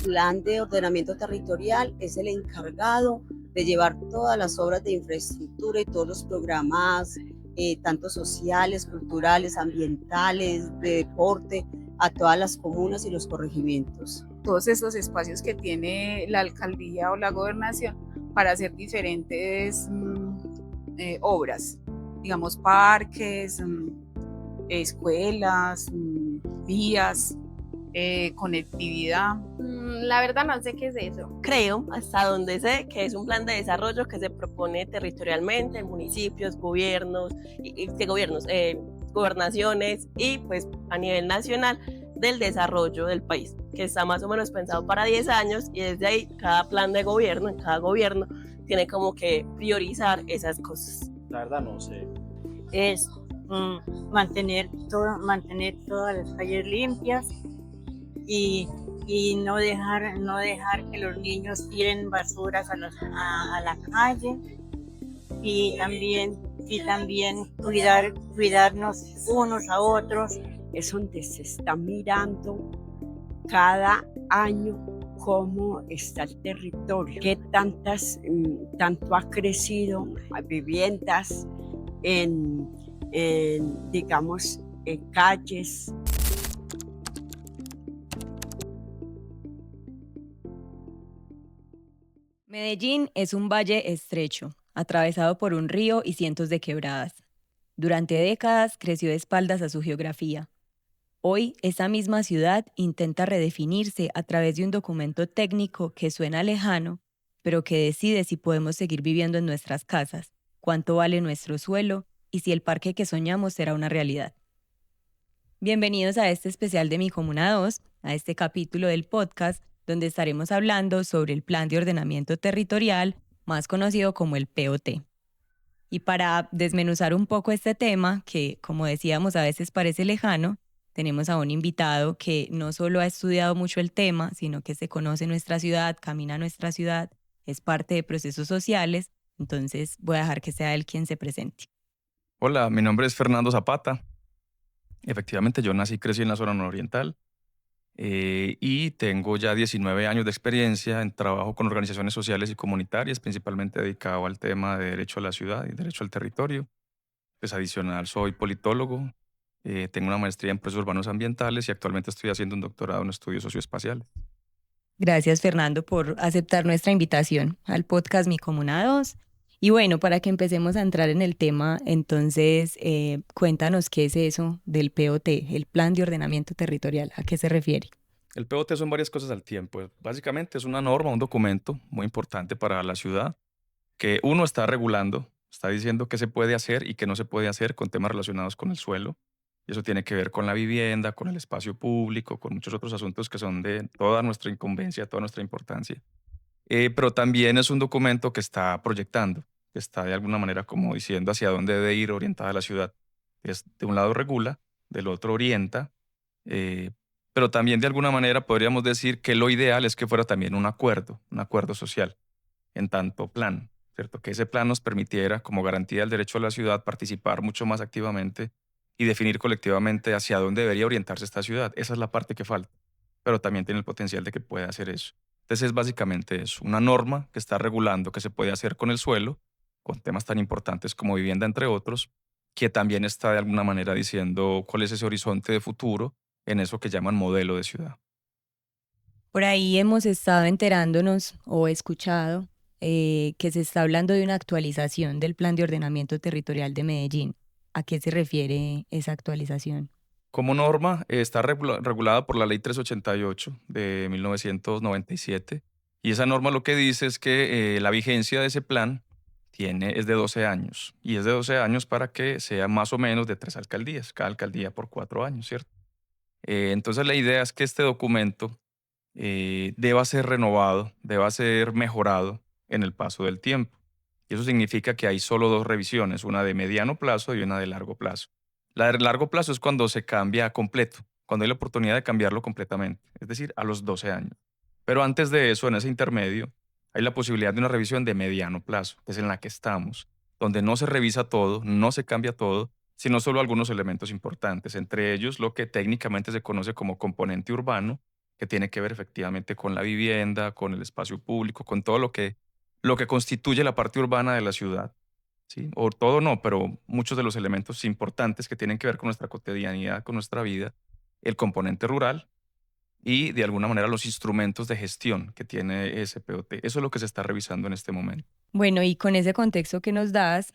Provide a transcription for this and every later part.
plan de ordenamiento territorial es el encargado de llevar todas las obras de infraestructura y todos los programas, tanto sociales, culturales, ambientales, de deporte, a todas las comunas y los corregimientos. Todos estos espacios que tiene la alcaldía o la gobernación para hacer diferentes obras, digamos parques, escuelas, vías, conectividad. La verdad no sé qué es eso. Creo, hasta donde sé, que es un plan de desarrollo que se propone territorialmente en municipios, gobiernos, gobernaciones y pues a nivel nacional del desarrollo del país, que está más o menos pensado para 10 años y desde ahí cada plan de gobierno, en cada gobierno, tiene como que priorizar esas cosas. La verdad no sé. Es mantener todas las calles limpias y no dejar que los niños tiren basuras a la calle y también cuidarnos unos a otros. Es donde se está mirando cada año cómo está el territorio, qué tanto ha crecido viviendas digamos, en calles. Medellín es un valle estrecho, atravesado por un río y cientos de quebradas. Durante décadas creció de espaldas a su geografía. Hoy, esa misma ciudad intenta redefinirse a través de un documento técnico que suena lejano, pero que decide si podemos seguir viviendo en nuestras casas, cuánto vale nuestro suelo y si el parque que soñamos será una realidad. Bienvenidos a este especial de Mi Comuna 2, a este capítulo del podcast donde estaremos hablando sobre el Plan de Ordenamiento Territorial, más conocido como el POT. Y para desmenuzar un poco este tema, que como decíamos a veces parece lejano, tenemos a un invitado que no solo ha estudiado mucho el tema, sino que se conoce nuestra ciudad, camina nuestra ciudad, es parte de procesos sociales, entonces voy a dejar que sea él quien se presente. Hola, mi nombre es Fernando Zapata. Efectivamente, yo nací y crecí en la zona nororiental y tengo ya 19 años de experiencia en trabajo con organizaciones sociales y comunitarias, principalmente dedicado al tema de derecho a la ciudad y derecho al territorio. Pues adicional, soy politólogo, tengo una maestría en procesos urbanos ambientales y actualmente estoy haciendo un doctorado en estudios socioespaciales. Gracias, Fernando, por aceptar nuestra invitación al podcast Mi Comuna 2. Y bueno, para que empecemos a entrar en el tema, entonces cuéntanos qué es eso del POT, el Plan de Ordenamiento Territorial, ¿a qué se refiere? El POT son varias cosas al tiempo. Básicamente es una norma, un documento muy importante para la ciudad que uno está regulando, está diciendo qué se puede hacer y qué no se puede hacer con temas relacionados con el suelo. Y eso tiene que ver con la vivienda, con el espacio público, con muchos otros asuntos que son de toda nuestra incumbencia, toda nuestra importancia. Pero también es un documento que está proyectando, que está de alguna manera como diciendo hacia dónde debe ir orientada la ciudad. De un lado regula, del otro orienta, pero también de alguna manera podríamos decir que lo ideal es que fuera también un acuerdo social, en tanto plan, ¿cierto? Que ese plan nos permitiera, como garantía del derecho a la ciudad, participar mucho más activamente y definir colectivamente hacia dónde debería orientarse esta ciudad. Esa es la parte que falta, pero también tiene el potencial de que pueda hacer eso. Entonces es básicamente eso, una norma que está regulando qué se puede hacer con el suelo, con temas tan importantes como vivienda, entre otros, que también está de alguna manera diciendo cuál es ese horizonte de futuro en eso que llaman modelo de ciudad. Por ahí hemos estado enterándonos o escuchado que se está hablando de una actualización del Plan de Ordenamiento Territorial de Medellín. ¿A qué se refiere esa actualización? Como norma, está regulada por la Ley 388 de 1997 y esa norma lo que dice es que la vigencia de ese plan es de 12 años y es de 12 años para que sea más o menos de 3 alcaldías, cada alcaldía por 4 años, ¿cierto? Entonces la idea es que este documento deba ser renovado, deba ser mejorado en el paso del tiempo. Y eso significa que hay solo 2 revisiones, una de mediano plazo y una de largo plazo. La de largo plazo es cuando se cambia completo, cuando hay la oportunidad de cambiarlo completamente, es decir, a los 12 años. Pero antes de eso, en ese intermedio, hay la posibilidad de una revisión de mediano plazo, que es en la que estamos, donde no se revisa todo, no se cambia todo, sino solo algunos elementos importantes, entre ellos lo que técnicamente se conoce como componente urbano, que tiene que ver efectivamente con la vivienda, con el espacio público, con todo lo que constituye la parte urbana de la ciudad. ¿Sí? O todo no, pero muchos de los elementos importantes que tienen que ver con nuestra cotidianidad, con nuestra vida, el componente rural y de alguna manera los instrumentos de gestión que tiene ese POT. Eso es lo que se está revisando en este momento. Bueno, y con ese contexto que nos das,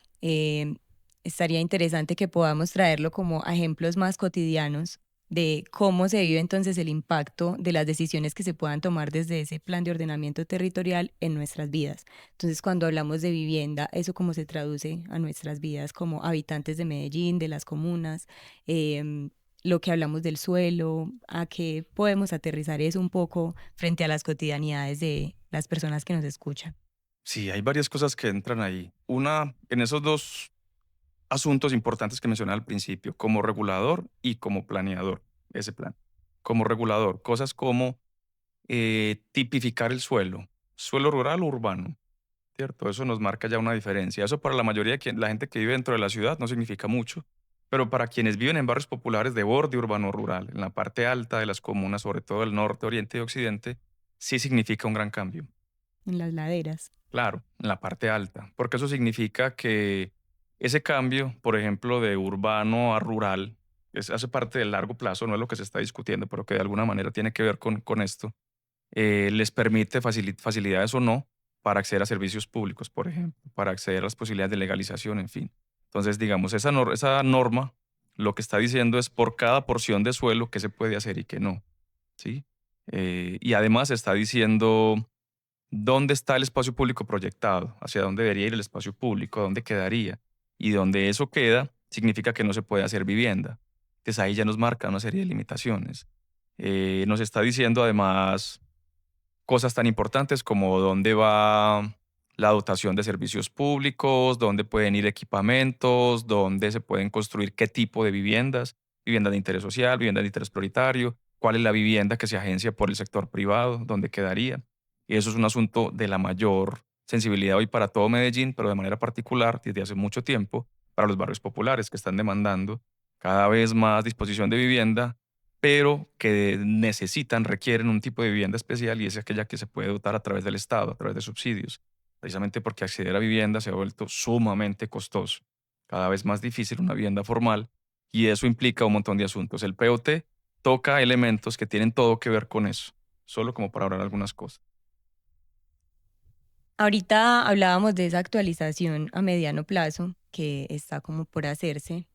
estaría interesante que podamos traerlo como a ejemplos más cotidianos de cómo se vive entonces el impacto de las decisiones que se puedan tomar desde ese plan de ordenamiento territorial en nuestras vidas. Entonces, cuando hablamos de vivienda, ¿eso cómo se traduce a nuestras vidas como habitantes de Medellín, de las comunas? Lo que hablamos del suelo, ¿a qué podemos aterrizar eso un poco frente a las cotidianidades de las personas que nos escuchan? Sí, hay varias cosas que entran ahí. Una, en esos dos asuntos importantes que mencioné al principio, como regulador y como planeador, ese plan. Como regulador, cosas como tipificar el suelo rural o urbano, ¿cierto? Eso nos marca ya una diferencia. Eso para la mayoría de la gente que vive dentro de la ciudad no significa mucho, pero para quienes viven en barrios populares de borde urbano-rural, en la parte alta de las comunas, sobre todo el norte, oriente y occidente, sí significa un gran cambio. En las laderas. Claro, en la parte alta, porque eso significa que ese cambio, por ejemplo, de urbano a rural, hace parte del largo plazo, no es lo que se está discutiendo, pero que de alguna manera tiene que ver con esto, les permite facilidades o no para acceder a servicios públicos, por ejemplo, para acceder a las posibilidades de legalización, en fin. Entonces, digamos, esa norma lo que está diciendo es por cada porción de suelo qué se puede hacer y qué no, ¿sí? Y además está diciendo dónde está el espacio público proyectado, hacia dónde debería ir el espacio público, dónde quedaría. Y donde eso queda, significa que no se puede hacer vivienda. Entonces ahí ya nos marca una serie de limitaciones. Nos está diciendo además cosas tan importantes como dónde va la dotación de servicios públicos, dónde pueden ir equipamientos, dónde se pueden construir qué tipo de viviendas, vivienda de interés social, vivienda de interés prioritario, cuál es la vivienda que se agencia por el sector privado, dónde quedaría. Y eso es un asunto de la mayor sensibilidad hoy para todo Medellín, pero de manera particular desde hace mucho tiempo para los barrios populares que están demandando cada vez más disposición de vivienda, pero que necesitan, requieren un tipo de vivienda especial y es aquella que se puede dotar a través del Estado, a través de subsidios, precisamente porque acceder a vivienda se ha vuelto sumamente costoso, cada vez más difícil una vivienda formal y eso implica un montón de asuntos. El POT toca elementos que tienen todo que ver con eso, solo como para hablar algunas cosas. Ahorita hablábamos de esa actualización a mediano plazo que está como por hacerse.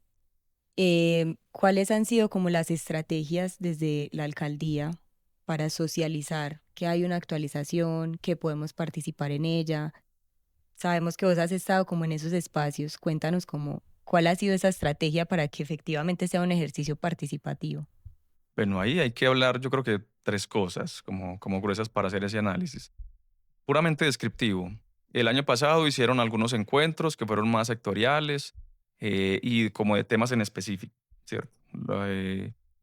¿Cuáles han sido como las estrategias desde la alcaldía para socializar que hay una actualización, que podemos participar en ella? Sabemos que vos has estado como en esos espacios. Cuéntanos como cuál ha sido esa estrategia para que efectivamente sea un ejercicio participativo. Bueno, ahí hay que hablar, yo creo que tres cosas como gruesas para hacer ese análisis. Puramente descriptivo. El año pasado hicieron algunos encuentros que fueron más sectoriales y como de temas en específico, ¿cierto?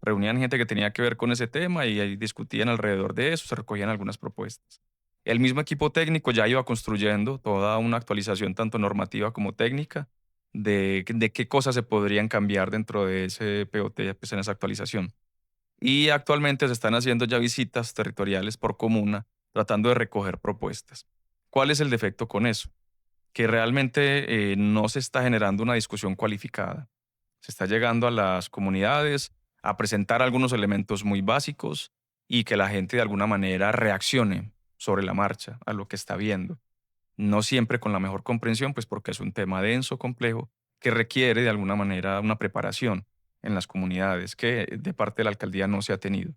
Reunían gente que tenía que ver con ese tema y ahí discutían alrededor de eso, se recogían algunas propuestas. El mismo equipo técnico ya iba construyendo toda una actualización tanto normativa como técnica de qué cosas se podrían cambiar dentro de ese POT, pues en esa actualización. Y actualmente se están haciendo ya visitas territoriales por comuna tratando de recoger propuestas. ¿Cuál es el defecto con eso? Que realmente no se está generando una discusión cualificada. Se está llegando a las comunidades a presentar algunos elementos muy básicos y que la gente de alguna manera reaccione sobre la marcha a lo que está viendo. No siempre con la mejor comprensión, pues porque es un tema denso, complejo, que requiere de alguna manera una preparación en las comunidades que de parte de la alcaldía no se ha tenido.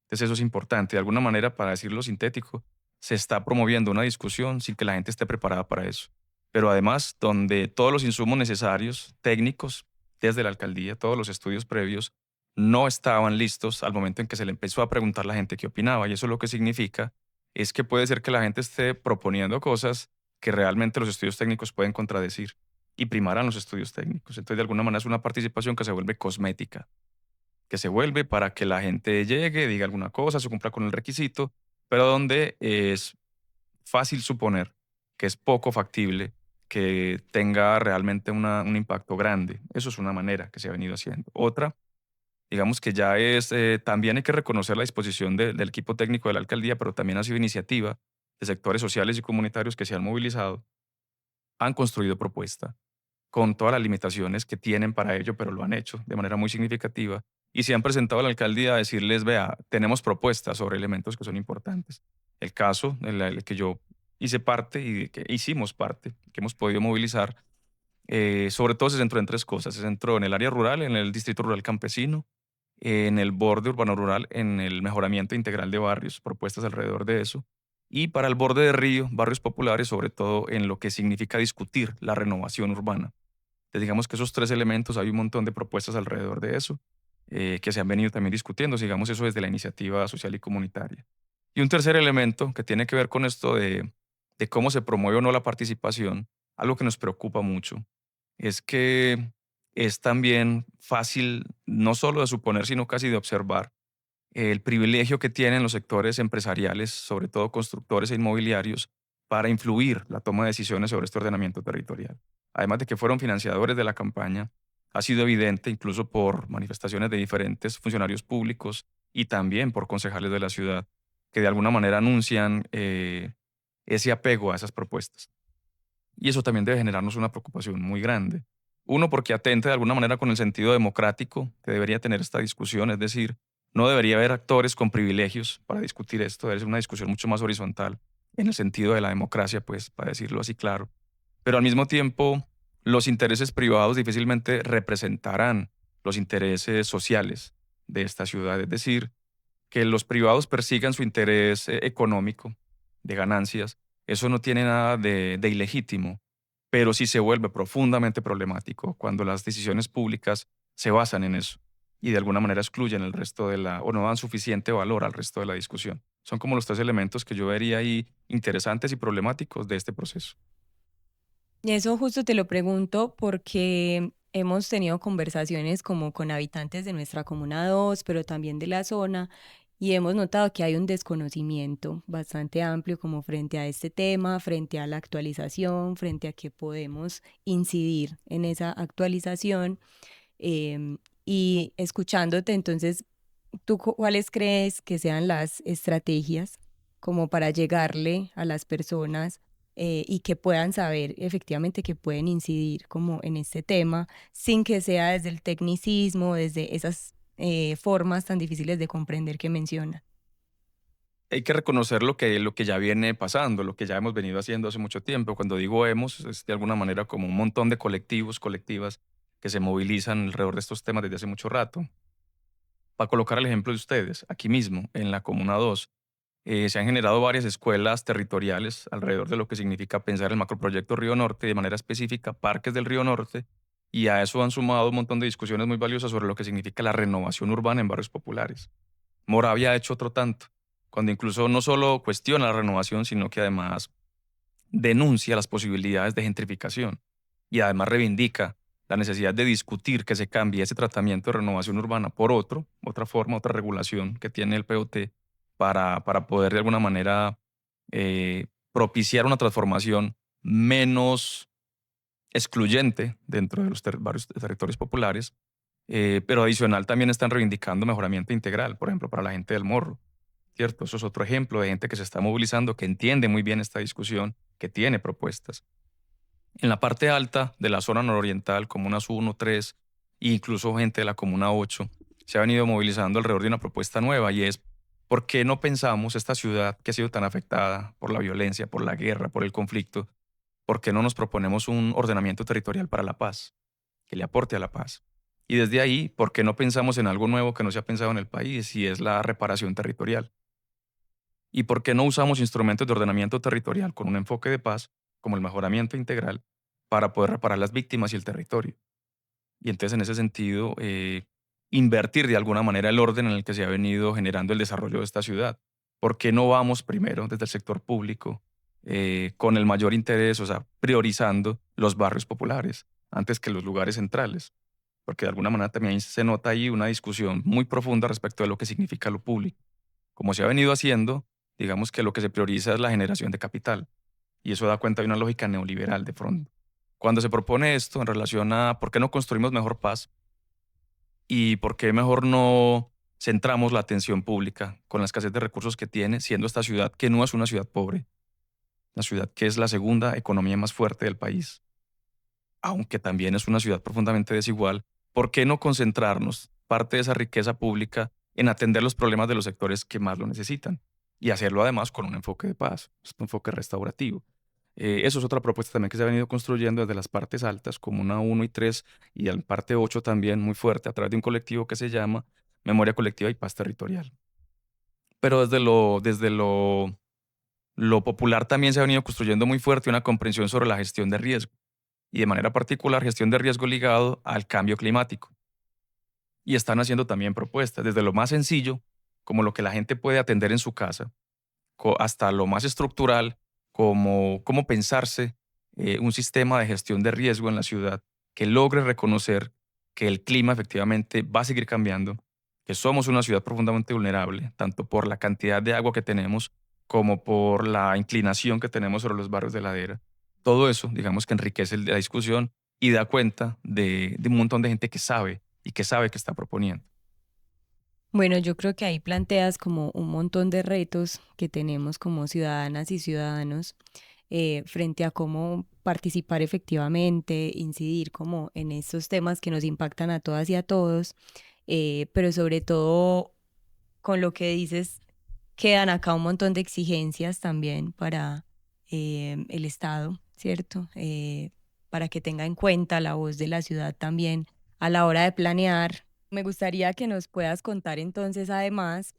Entonces eso es importante. De alguna manera, para decirlo sintético, se está promoviendo una discusión sin que la gente esté preparada para eso. Pero además, donde todos los insumos necesarios, técnicos, desde la alcaldía, todos los estudios previos, no estaban listos al momento en que se le empezó a preguntar a la gente qué opinaba. Y eso lo que significa es que puede ser que la gente esté proponiendo cosas que realmente los estudios técnicos pueden contradecir y primarán los estudios técnicos. Entonces, de alguna manera es una participación que se vuelve cosmética, que se vuelve para que la gente llegue, diga alguna cosa, se cumpla con el requisito, pero donde es fácil suponer que es poco factible que tenga realmente un impacto grande. Eso es una manera que se ha venido haciendo. Otra digamos que ya también hay que reconocer la disposición del equipo técnico de la alcaldía, pero también ha sido iniciativa de sectores sociales y comunitarios que se han movilizado, han construido propuesta con todas las limitaciones que tienen para ello, pero lo han hecho de manera muy significativa y se han presentado a la alcaldía a decirles, vea, tenemos propuestas sobre elementos que son importantes. El caso en el que yo hice parte y que hicimos parte, que hemos podido movilizar, sobre todo se centró en tres cosas. Se centró en el área rural, en el distrito rural campesino, en el borde urbano rural, en el mejoramiento integral de barrios, propuestas alrededor de eso, y para el borde de río, barrios populares, sobre todo en lo que significa discutir la renovación urbana. Entonces, digamos que esos tres elementos, hay un montón de propuestas alrededor de eso, que se han venido también discutiendo, digamos eso desde la iniciativa social y comunitaria. Y un tercer elemento que tiene que ver con esto de cómo se promueve o no la participación, algo que nos preocupa mucho, es que es también fácil no solo de suponer, sino casi de observar el privilegio que tienen los sectores empresariales, sobre todo constructores e inmobiliarios, para influir la toma de decisiones sobre este ordenamiento territorial. Además de que fueron financiadores de la campaña, ha sido evidente incluso por manifestaciones de diferentes funcionarios públicos y también por concejales de la ciudad que de alguna manera anuncian ese apego a esas propuestas. Y eso también debe generarnos una preocupación muy grande. Uno, porque atenta de alguna manera con el sentido democrático que debería tener esta discusión, es decir, no debería haber actores con privilegios para discutir esto, debe ser una discusión mucho más horizontal en el sentido de la democracia, pues, para decirlo así claro. Pero al mismo tiempo, los intereses privados difícilmente representarán los intereses sociales de esta ciudad, es decir, que los privados persigan su interés económico, de ganancias, eso no tiene nada de ilegítimo, pero sí se vuelve profundamente problemático cuando las decisiones públicas se basan en eso y de alguna manera excluyen el resto o no dan suficiente valor al resto de la discusión. Son como los tres elementos que yo vería ahí interesantes y problemáticos de este proceso. Y eso justo te lo pregunto porque hemos tenido conversaciones como con habitantes de nuestra Comuna 2, pero también de la zona, y hemos notado que hay un desconocimiento bastante amplio como frente a este tema, frente a la actualización, frente a que podemos incidir en esa actualización. Y escuchándote, entonces, ¿tú cuáles crees que sean las estrategias como para llegarle a las personas y que puedan saber efectivamente que pueden incidir como en este tema sin que sea desde el tecnicismo, desde esas formas tan difíciles de comprender que menciona? Hay que reconocer lo que ya viene pasando, lo que ya hemos venido haciendo hace mucho tiempo. Cuando digo hemos, es de alguna manera como un montón de colectivos, colectivas que se movilizan alrededor de estos temas desde hace mucho rato. Para colocar el ejemplo de ustedes, aquí mismo, en la Comuna 2, se han generado varias escuelas territoriales alrededor de lo que significa pensar el macroproyecto Río Norte, de manera específica Parques del Río Norte, y a eso han sumado un montón de discusiones muy valiosas sobre lo que significa la renovación urbana en barrios populares. Moravia ha hecho otro tanto, cuando incluso no solo cuestiona la renovación, sino que además denuncia las posibilidades de gentrificación y además reivindica la necesidad de discutir que se cambie ese tratamiento de renovación urbana por otra forma, otra regulación que tiene el POT para poder de alguna manera propiciar una transformación menos excluyente dentro de los varios territorios populares, pero adicional también están reivindicando mejoramiento integral, por ejemplo, para la gente del Morro, ¿cierto? Eso es otro ejemplo de gente que se está movilizando, que entiende muy bien esta discusión, que tiene propuestas. En la parte alta de la zona nororiental, comunas 1, 3, e incluso gente de la comuna 8, se ha venido movilizando alrededor de una propuesta nueva y es ¿por qué no pensamos esta ciudad que ha sido tan afectada por la violencia, por la guerra, por el conflicto? ¿Por qué no nos proponemos un ordenamiento territorial para la paz, que le aporte a la paz? Y desde ahí, ¿por qué no pensamos en algo nuevo que no se ha pensado en el país y es la reparación territorial? ¿Y por qué no usamos instrumentos de ordenamiento territorial con un enfoque de paz, como el mejoramiento integral, para poder reparar las víctimas y el territorio? Y entonces, en ese sentido, invertir de alguna manera el orden en el que se ha venido generando el desarrollo de esta ciudad. ¿Por qué no vamos primero desde el sector público con el mayor interés, o sea, priorizando los barrios populares antes que los lugares centrales? Porque de alguna manera también se nota ahí una discusión muy profunda respecto de lo que significa lo público. Como se ha venido haciendo, digamos que lo que se prioriza es la generación de capital. Y eso da cuenta de una lógica neoliberal de fondo. Cuando se propone esto en relación a por qué no construimos mejor paz, ¿Y por qué mejor no centramos la atención pública con la escasez de recursos que tiene, siendo esta ciudad que no es una ciudad pobre, la ciudad que es la segunda economía más fuerte del país, aunque también es una ciudad profundamente desigual? ¿Por qué no concentrarnos parte de esa riqueza pública en atender los problemas de los sectores que más lo necesitan? Y hacerlo además con un enfoque de paz, un enfoque restaurativo. Eso es otra propuesta también que se ha venido construyendo desde las partes altas, Comuna 1 y 3, y en parte 8 también muy fuerte, a través de un colectivo que se llama Memoria Colectiva y Paz Territorial. Pero desde lo popular también se ha venido construyendo muy fuerte una comprensión sobre la gestión de riesgo, y de manera particular gestión de riesgo ligado al cambio climático. Y están haciendo también propuestas, desde lo más sencillo, como lo que la gente puede atender en su casa, hasta lo más estructural, como cómo pensarse un sistema de gestión de riesgo en la ciudad que logre reconocer que el clima efectivamente va a seguir cambiando, que somos una ciudad profundamente vulnerable, tanto por la cantidad de agua que tenemos como por la inclinación que tenemos sobre los barrios de ladera. Todo eso, digamos que enriquece la discusión y da cuenta de un montón de gente que sabe y que sabe que está proponiendo. Bueno, yo creo que ahí planteas como un montón de retos que tenemos como ciudadanas y ciudadanos frente a cómo participar efectivamente, incidir como en estos temas que nos impactan a todas y a todos, pero sobre todo con lo que dices, quedan acá un montón de exigencias también para el Estado, ¿cierto? Para que tenga en cuenta la voz de la ciudad también a la hora de planear. Me gustaría que nos puedas contar entonces además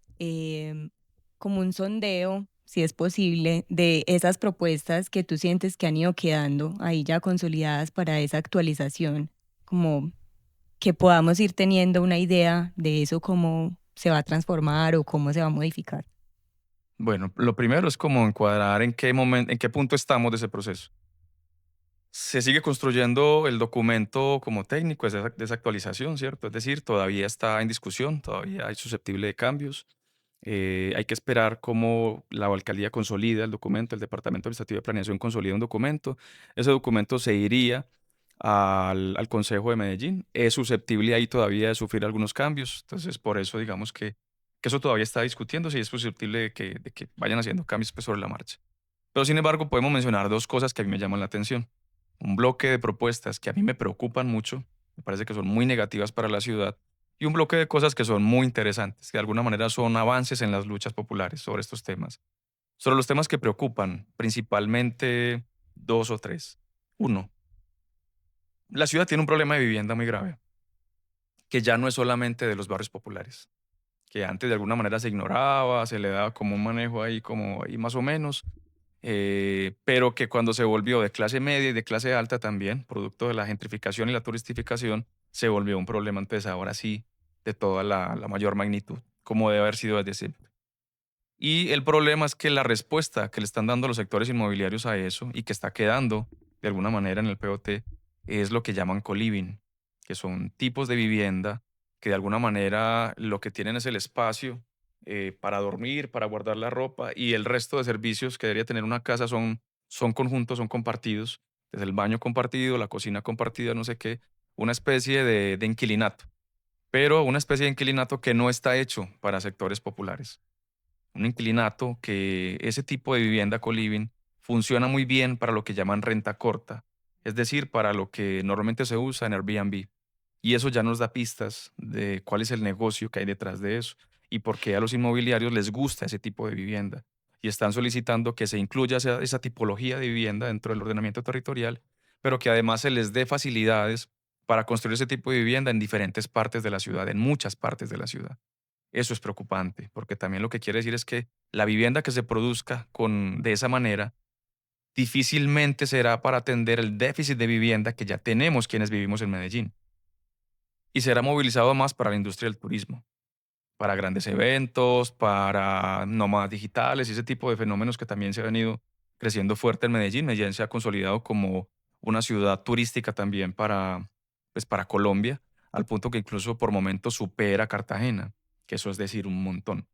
como un sondeo, si es posible, de esas propuestas que tú sientes que han ido quedando ahí ya consolidadas para esa actualización, como que podamos ir teniendo una idea de eso, cómo se va a transformar o cómo se va a modificar. Bueno, lo primero es como encuadrar en qué momento, en qué punto estamos de ese proceso. Se sigue construyendo el documento como técnico de esa actualización, ¿cierto? Es decir, todavía está en discusión, todavía hay susceptible de cambios. Hay que esperar cómo la alcaldía consolida el documento, el Departamento Administrativo de Planeación consolida un documento. Ese documento se iría al Consejo de Medellín. Es susceptible ahí todavía de sufrir algunos cambios. Entonces, por eso digamos que eso todavía está discutiéndose y es susceptible de que vayan haciendo cambios pues, sobre la marcha. Pero sin embargo, podemos mencionar dos cosas que a mí me llaman la atención. Un bloque de propuestas que a mí me preocupan mucho, me parece que son muy negativas para la ciudad, y un bloque de cosas que son muy interesantes, que de alguna manera son avances en las luchas populares sobre estos temas. Sobre los temas que preocupan, principalmente dos o tres. Uno, la ciudad tiene un problema de vivienda muy grave, que ya no es solamente de los barrios populares, que antes de alguna manera se ignoraba, se le daba como un manejo ahí como ahí más o menos, pero que cuando se volvió de clase media y de clase alta también, producto de la gentrificación y la turistificación, se volvió un problema entonces ahora sí de toda la mayor magnitud, como debe haber sido desde siempre. Y el problema es que la respuesta que le están dando los sectores inmobiliarios a eso y que está quedando de alguna manera en el POT es lo que llaman co-living, que son tipos de vivienda que de alguna manera lo que tienen es el espacio para dormir, para guardar la ropa y el resto de servicios que debería tener una casa son conjuntos, son compartidos, desde el baño compartido, la cocina compartida, no sé qué, una especie de inquilinato, pero una especie de inquilinato que no está hecho para sectores populares. Un inquilinato que ese tipo de vivienda co-living funciona muy bien para lo que llaman renta corta, es decir, para lo que normalmente se usa en Airbnb. Y eso ya nos da pistas de cuál es el negocio que hay detrás de eso y por qué a los inmobiliarios les gusta ese tipo de vivienda. Y están solicitando que se incluya esa tipología de vivienda dentro del ordenamiento territorial, pero que además se les dé facilidades para construir ese tipo de vivienda en diferentes partes de la ciudad, en muchas partes de la ciudad. Eso es preocupante, porque también lo que quiere decir es que la vivienda que se produzca de esa manera difícilmente será para atender el déficit de vivienda que ya tenemos quienes vivimos en Medellín. Y será movilizado más para la industria del turismo, para grandes eventos, para nómadas digitales y ese tipo de fenómenos que también se han venido creciendo fuerte en Medellín. Medellín se ha consolidado como una ciudad turística también para Colombia, al punto que incluso por momentos supera a Cartagena, que eso es decir un montón.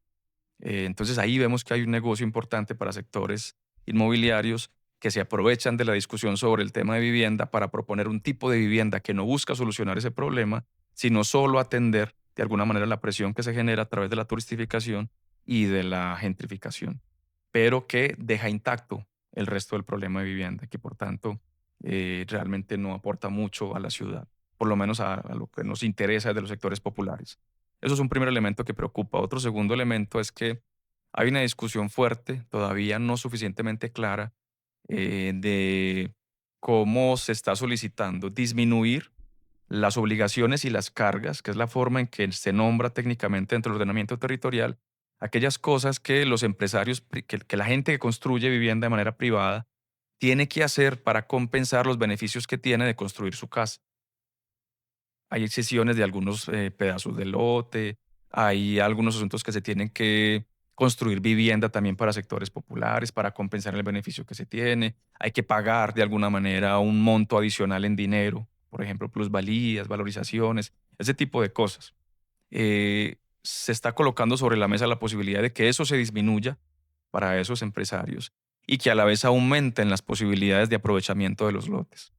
Entonces ahí vemos que hay un negocio importante para sectores inmobiliarios que se aprovechan de la discusión sobre el tema de vivienda para proponer un tipo de vivienda que no busca solucionar ese problema, sino solo atender de alguna manera la presión que se genera a través de la turistificación y de la gentrificación, pero que deja intacto el resto del problema de vivienda, que por tanto realmente no aporta mucho a la ciudad, por lo menos a lo que nos interesa de los sectores populares. Eso es un primer elemento que preocupa. Otro segundo elemento es que hay una discusión fuerte, todavía no suficientemente clara, de cómo se está solicitando disminuir las obligaciones y las cargas, que es la forma en que se nombra técnicamente dentro del ordenamiento territorial, aquellas cosas que los empresarios, que la gente que construye vivienda de manera privada, tiene que hacer para compensar los beneficios que tiene de construir su casa. Hay excepciones de algunos pedazos de lote, hay algunos asuntos que se tienen que construir vivienda también para sectores populares, para compensar el beneficio que se tiene. Hay que pagar de alguna manera un monto adicional en dinero, por ejemplo, plusvalías, valorizaciones, ese tipo de cosas. Se está colocando sobre la mesa la posibilidad de que eso se disminuya para esos empresarios y que a la vez aumenten las posibilidades de aprovechamiento de los lotes.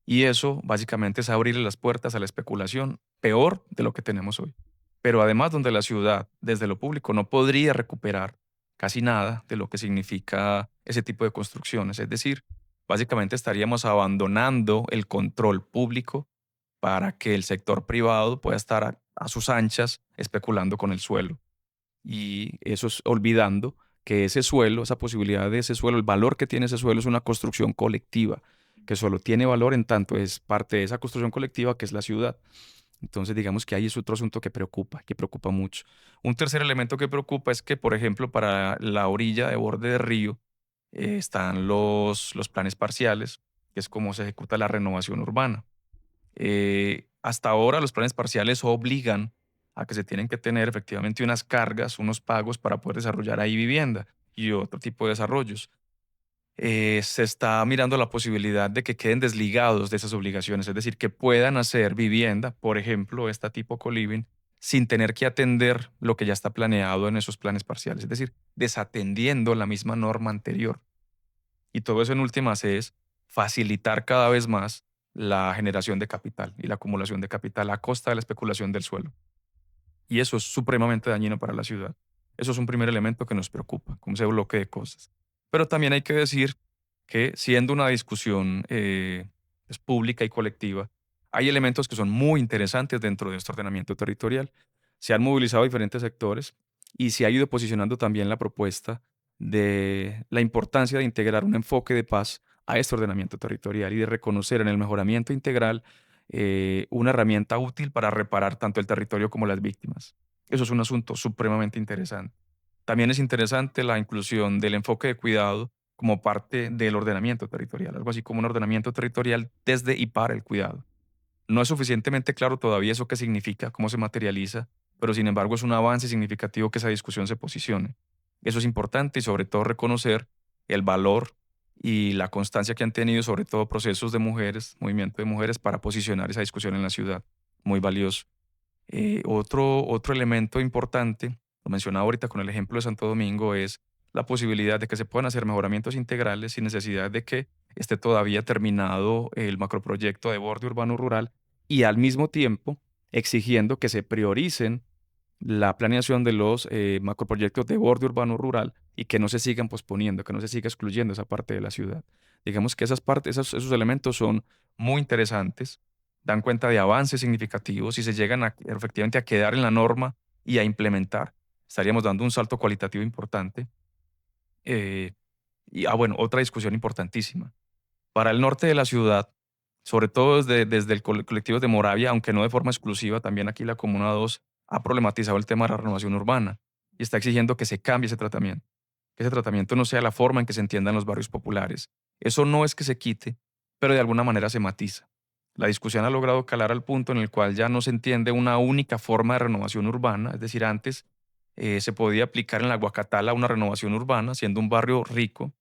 Y eso básicamente es abrirle las puertas a la especulación, peor de lo que tenemos hoy. Pero además donde la ciudad, desde lo público, no podría recuperar casi nada de lo que significa ese tipo de construcciones. Es decir, básicamente estaríamos abandonando el control público para que el sector privado pueda estar a sus anchas especulando con el suelo. Y eso es olvidando que ese suelo, esa posibilidad de ese suelo, el valor que tiene ese suelo es una construcción colectiva, que solo tiene valor en tanto es parte de esa construcción colectiva que es la ciudad. Entonces, digamos que ahí es otro asunto que preocupa mucho. Un tercer elemento que preocupa es que, por ejemplo, para la orilla de borde de río están los planes parciales, que es cómo se ejecuta la renovación urbana. Hasta ahora los planes parciales obligan a que se tienen que tener efectivamente unas cargas, unos pagos para poder desarrollar ahí vivienda y otro tipo de desarrollos. Se está mirando la posibilidad de que queden desligados de esas obligaciones, es decir, que puedan hacer vivienda, por ejemplo, esta tipo co-living, sin tener que atender lo que ya está planeado en esos planes parciales, es decir, desatendiendo la misma norma anterior. Y todo eso en últimas es facilitar cada vez más la generación de capital y la acumulación de capital a costa de la especulación del suelo. Y eso es supremamente dañino para la ciudad. Eso es un primer elemento que nos preocupa, como ese bloque de cosas. Pero también hay que decir que siendo una discusión pública y colectiva, hay elementos que son muy interesantes dentro de este ordenamiento territorial. Se han movilizado diferentes sectores y se ha ido posicionando también la propuesta de la importancia de integrar un enfoque de paz a este ordenamiento territorial y de reconocer en el mejoramiento integral una herramienta útil para reparar tanto el territorio como las víctimas. Eso es un asunto supremamente interesante. También es interesante la inclusión del enfoque de cuidado como parte del ordenamiento territorial, algo así como un ordenamiento territorial desde y para el cuidado. No es suficientemente claro todavía eso qué significa, cómo se materializa, pero sin embargo es un avance significativo que esa discusión se posicione. Eso es importante y sobre todo reconocer el valor y la constancia que han tenido sobre todo procesos de mujeres, movimiento de mujeres para posicionar esa discusión en la ciudad. Muy valioso. Otro elemento importante, lo mencionaba ahorita con el ejemplo de Santo Domingo, es la posibilidad de que se puedan hacer mejoramientos integrales sin necesidad de que esté todavía terminado el macroproyecto de borde urbano rural y al mismo tiempo exigiendo que se prioricen la planeación de los macroproyectos de borde urbano rural y que no se sigan posponiendo, que no se siga excluyendo esa parte de la ciudad. Digamos que esos elementos son muy interesantes, dan cuenta de avances significativos y se llegan efectivamente a quedar en la norma y a implementar. Estaríamos dando un salto cualitativo importante. Bueno, otra discusión importantísima. Para el norte de la ciudad, sobre todo desde el colectivo de Moravia, aunque no de forma exclusiva, también aquí la Comuna 2 ha problematizado el tema de la renovación urbana y está exigiendo que se cambie ese tratamiento, que ese tratamiento no sea la forma en que se entiendan los barrios populares. Eso no es que se quite, pero de alguna manera se matiza. La discusión ha logrado calar al punto en el cual ya no se entiende una única forma de renovación urbana, es decir, antes se podía aplicar en la Guacatala una renovación urbana, siendo un barrio rico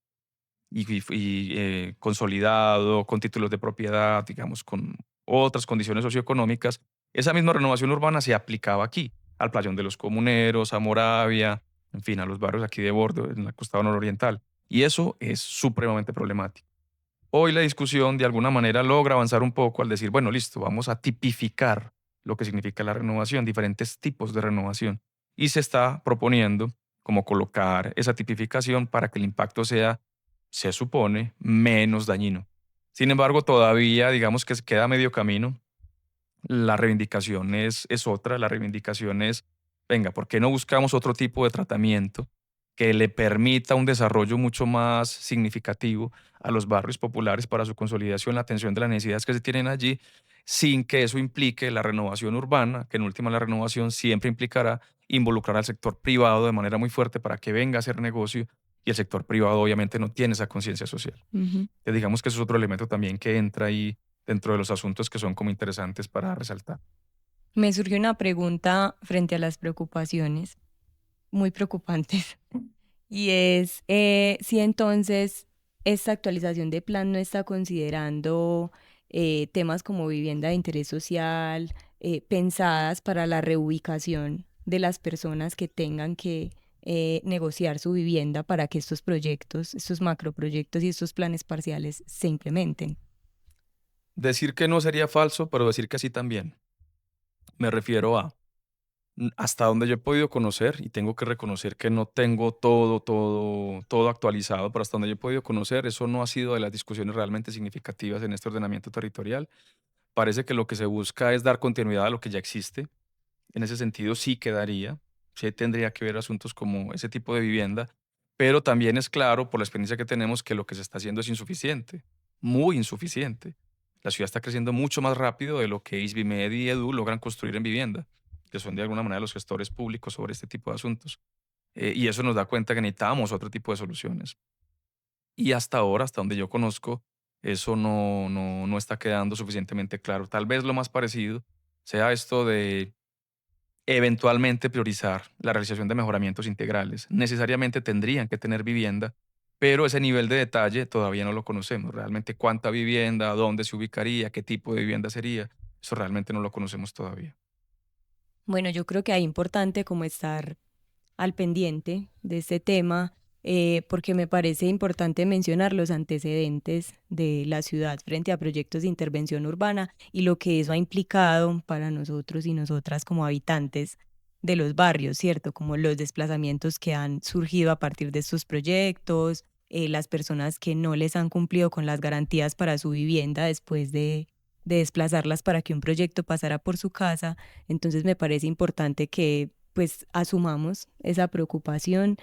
y consolidado, con títulos de propiedad, digamos, con otras condiciones socioeconómicas. Esa misma renovación urbana se aplicaba aquí, al Playón de los Comuneros, a Moravia, en fin, a los barrios aquí de borde, en la costa nororiental. Y eso es supremamente problemático. Hoy la discusión de alguna manera logra avanzar un poco al decir, bueno, listo, vamos a tipificar lo que significa la renovación, diferentes tipos de renovación. Y se está proponiendo como colocar esa tipificación para que el impacto sea, se supone, menos dañino. Sin embargo, todavía digamos que se queda a medio camino. La reivindicación es otra, la reivindicación es, venga, ¿por qué no buscamos otro tipo de tratamiento que le permita un desarrollo mucho más significativo a los barrios populares para su consolidación, la atención de las necesidades que se tienen allí, sin que eso implique la renovación urbana, que en última la renovación siempre implicará involucrar al sector privado de manera muy fuerte para que venga a hacer negocio y el sector privado obviamente no tiene esa conciencia social. Ujú. Digamos que eso es otro elemento también que entra ahí dentro de los asuntos que son como interesantes para resaltar. Me surgió una pregunta frente a las preocupaciones, muy preocupantes, y es si entonces esta actualización de plan no está considerando temas como vivienda de interés social, pensadas para la reubicación de las personas que tengan que negociar su vivienda para que estos proyectos, estos macroproyectos y estos planes parciales se implementen. Decir que no sería falso, pero decir que sí también. Me refiero a hasta donde yo he podido conocer, y tengo que reconocer que no tengo todo actualizado, pero hasta donde yo he podido conocer, eso no ha sido de las discusiones realmente significativas en este ordenamiento territorial. Parece que lo que se busca es dar continuidad a lo que ya existe. En ese sentido, sí quedaría, sí tendría que ver asuntos como ese tipo de vivienda, pero también es claro por la experiencia que tenemos que lo que se está haciendo es insuficiente, muy insuficiente. La ciudad está creciendo mucho más rápido de lo que ISBIMED y EDU logran construir en vivienda, que son de alguna manera los gestores públicos sobre este tipo de asuntos. Y eso nos da cuenta que necesitamos otro tipo de soluciones. Y hasta ahora, hasta donde yo conozco, eso no está quedando suficientemente claro. Tal vez lo más parecido sea esto de eventualmente priorizar la realización de mejoramientos integrales. Necesariamente tendrían que tener vivienda, pero ese nivel de detalle todavía no lo conocemos. Realmente cuánta vivienda, dónde se ubicaría, qué tipo de vivienda sería, eso realmente no lo conocemos todavía. Bueno, yo creo que es importante como estar al pendiente de este tema, porque me parece importante mencionar los antecedentes de la ciudad frente a proyectos de intervención urbana y lo que eso ha implicado para nosotros y nosotras como habitantes de los barrios, ¿cierto? Como los desplazamientos que han surgido a partir de estos proyectos, las personas que no les han cumplido con las garantías para su vivienda después de desplazarlas para que un proyecto pasara por su casa. Entonces me parece importante que pues asumamos esa preocupación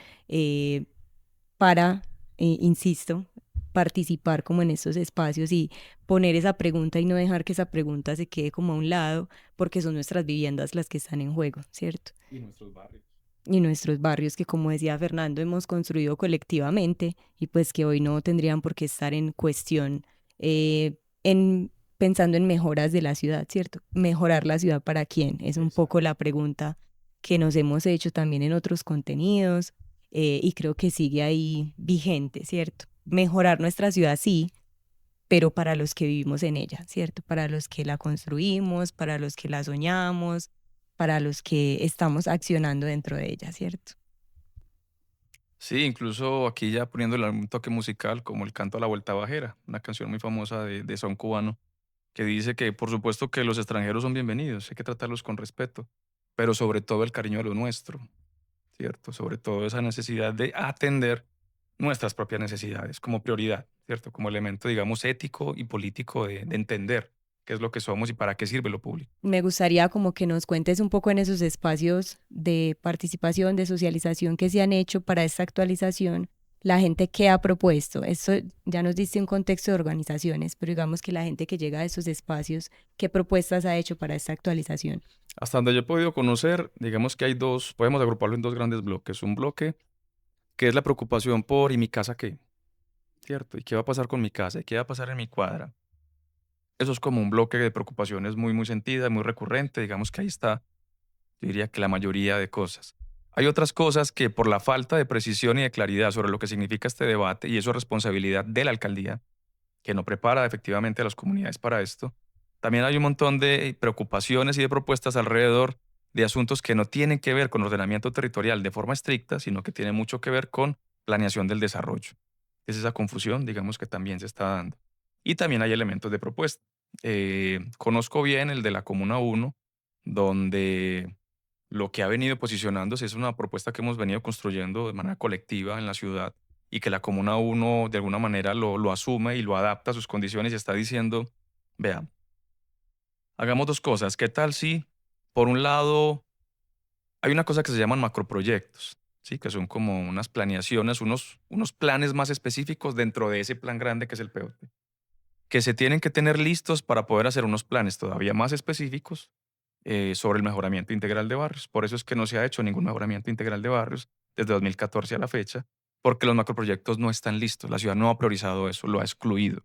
para, insisto, participar como en estos espacios y poner esa pregunta y no dejar que esa pregunta se quede como a un lado, porque son nuestras viviendas las que están en juego, ¿cierto? Y nuestros barrios. Y nuestros barrios que, como decía Fernando, hemos construido colectivamente y pues que hoy no tendrían por qué estar en cuestión pensando en mejoras de la ciudad, ¿cierto? Mejorar la ciudad para quién, es un poco la pregunta que nos hemos hecho también en otros contenidos y creo que sigue ahí vigente, ¿cierto? Mejorar nuestra ciudad sí, pero para los que vivimos en ella, ¿cierto? Para los que la construimos, para los que la soñamos, para los que estamos accionando dentro de ella, ¿cierto? Sí, incluso aquí ya poniéndole un toque musical como el canto a la vuelta bajera, una canción muy famosa de son cubano, que dice que por supuesto que los extranjeros son bienvenidos, hay que tratarlos con respeto, pero sobre todo el cariño de lo nuestro, ¿cierto? Sobre todo esa necesidad de atender nuestras propias necesidades como prioridad, ¿cierto? Como elemento, digamos, ético y político de entender qué es lo que somos y para qué sirve lo público. Me gustaría como que nos cuentes un poco en esos espacios de participación, de socialización que se han hecho para esta actualización, la gente que ha propuesto. Esto ya nos diste un contexto de organizaciones, pero digamos que la gente que llega a esos espacios, ¿qué propuestas ha hecho para esta actualización? Hasta donde yo he podido conocer, digamos que hay dos, podemos agruparlo en dos grandes bloques. Un bloque que es la preocupación por ¿y mi casa qué? ¿Cierto? ¿Y qué va a pasar con mi casa? ¿Y qué va a pasar en mi cuadra? Eso es como un bloque de preocupaciones muy sentida, muy recurrente. Digamos que ahí está, yo diría que la mayoría de cosas. Hay otras cosas que por la falta de precisión y de claridad sobre lo que significa este debate, y eso es responsabilidad de la alcaldía, que no prepara efectivamente a las comunidades para esto, también hay un montón de preocupaciones y de propuestas alrededor de asuntos que no tienen que ver con ordenamiento territorial de forma estricta, sino que tienen mucho que ver con planeación del desarrollo. Es esa confusión, digamos, que también se está dando. Y también hay elementos de propuesta. Conozco bien el de la Comuna 1, donde lo que ha venido posicionándose es una propuesta que hemos venido construyendo de manera colectiva en la ciudad y que la Comuna 1 de alguna manera lo asume y lo adapta a sus condiciones y está diciendo, vea, hagamos dos cosas. ¿Qué tal si, por un lado, hay una cosa que se llaman macroproyectos, ¿sí? Que son como unas planeaciones, unos planes más específicos dentro de ese plan grande que es el POT, que se tienen que tener listos para poder hacer unos planes todavía más específicos sobre el mejoramiento integral de barrios. Por eso es que no se ha hecho ningún mejoramiento integral de barrios desde 2014 a la fecha, porque los macroproyectos no están listos. La ciudad no ha priorizado eso, lo ha excluido.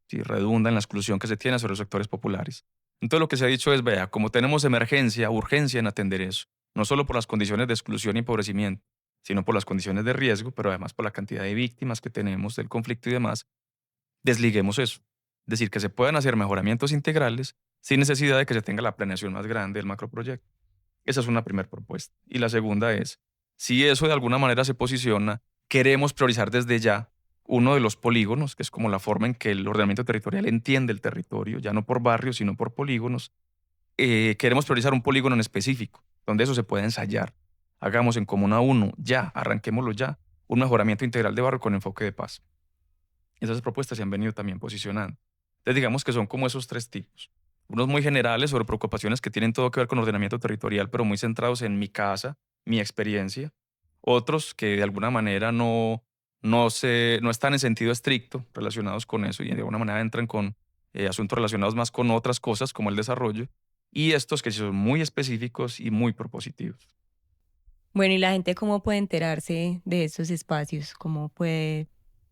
¿Sí? Redunda en la exclusión que se tiene sobre los sectores populares. Entonces lo que se ha dicho es, vea, como tenemos emergencia, urgencia en atender eso, no solo por las condiciones de exclusión y empobrecimiento, sino por las condiciones de riesgo, pero además por la cantidad de víctimas que tenemos del conflicto y demás, desliguemos eso. Es decir, que se puedan hacer mejoramientos integrales sin necesidad de que se tenga la planeación más grande del macroproyecto. Esa es una primera propuesta. Y la segunda es, si eso de alguna manera se posiciona, queremos priorizar desde ya uno de los polígonos, que es como la forma en que el ordenamiento territorial entiende el territorio, ya no por barrios, sino por polígonos. Queremos priorizar un polígono en específico, donde eso se pueda ensayar. Hagamos en Comuna 1, ya, arranquémoslo ya, un mejoramiento integral de barrio con enfoque de paz. Esas propuestas se han venido también posicionando. Entonces digamos que son como esos tres tipos. Unos muy generales sobre preocupaciones que tienen todo que ver con ordenamiento territorial, pero muy centrados en mi casa, mi experiencia. Otros que de alguna manera no están en sentido estricto relacionados con eso y de alguna manera entran con asuntos relacionados más con otras cosas como el desarrollo. Y estos que sí son muy específicos y muy propositivos. Bueno, ¿y la gente cómo puede enterarse de estos espacios? ¿Cómo puede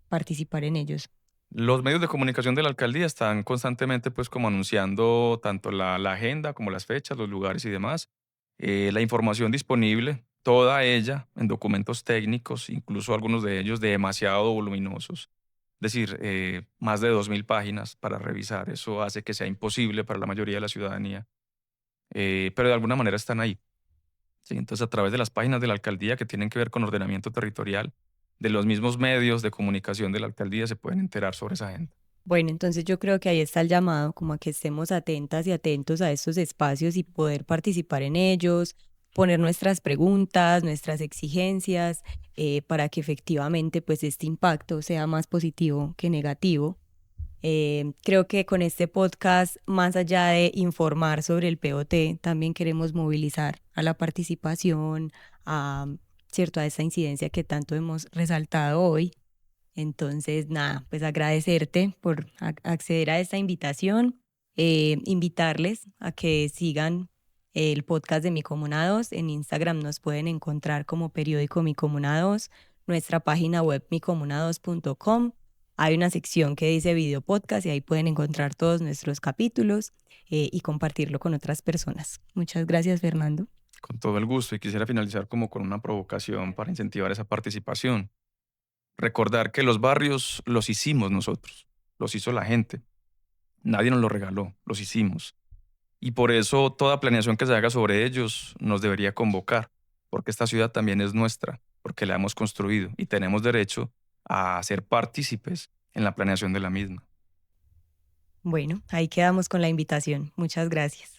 participar en ellos? Los medios de comunicación de la alcaldía están constantemente pues como anunciando tanto la agenda como las fechas, los lugares y demás. La información disponible, toda ella en documentos técnicos, incluso algunos de ellos demasiado voluminosos. Es decir, más de 2000 páginas para revisar. Eso hace que sea imposible para la mayoría de la ciudadanía. Pero de alguna manera están ahí. ¿Sí? Entonces, a través de las páginas de la alcaldía que tienen que ver con ordenamiento territorial, de los mismos medios de comunicación de la alcaldía se pueden enterar sobre esa agenda. Bueno, entonces yo creo que ahí está el llamado, como a que estemos atentas y atentos a estos espacios y poder participar en ellos, poner nuestras preguntas, nuestras exigencias, para que efectivamente pues este impacto sea más positivo que negativo. Creo que con este podcast, más allá de informar sobre el POT, también queremos movilizar a la participación, ¿cierto? A esta incidencia que tanto hemos resaltado hoy. Entonces, nada, pues agradecerte por acceder a esta invitación, invitarles a que sigan el podcast de Mi Comuna 2. En Instagram nos pueden encontrar como periódico Mi Comuna 2, nuestra página web micomuna2.com. Hay una sección que dice video podcast y ahí pueden encontrar todos nuestros capítulos y compartirlo con otras personas. Muchas gracias, Fernando. Con todo el gusto, y quisiera finalizar como con una provocación para incentivar esa participación. Recordar que los barrios los hicimos nosotros, los hizo la gente. Nadie nos los regaló, los hicimos. Y por eso toda planeación que se haga sobre ellos nos debería convocar, porque esta ciudad también es nuestra, porque la hemos construido y tenemos derecho a ser partícipes en la planeación de la misma. Bueno, ahí quedamos con la invitación. Muchas gracias.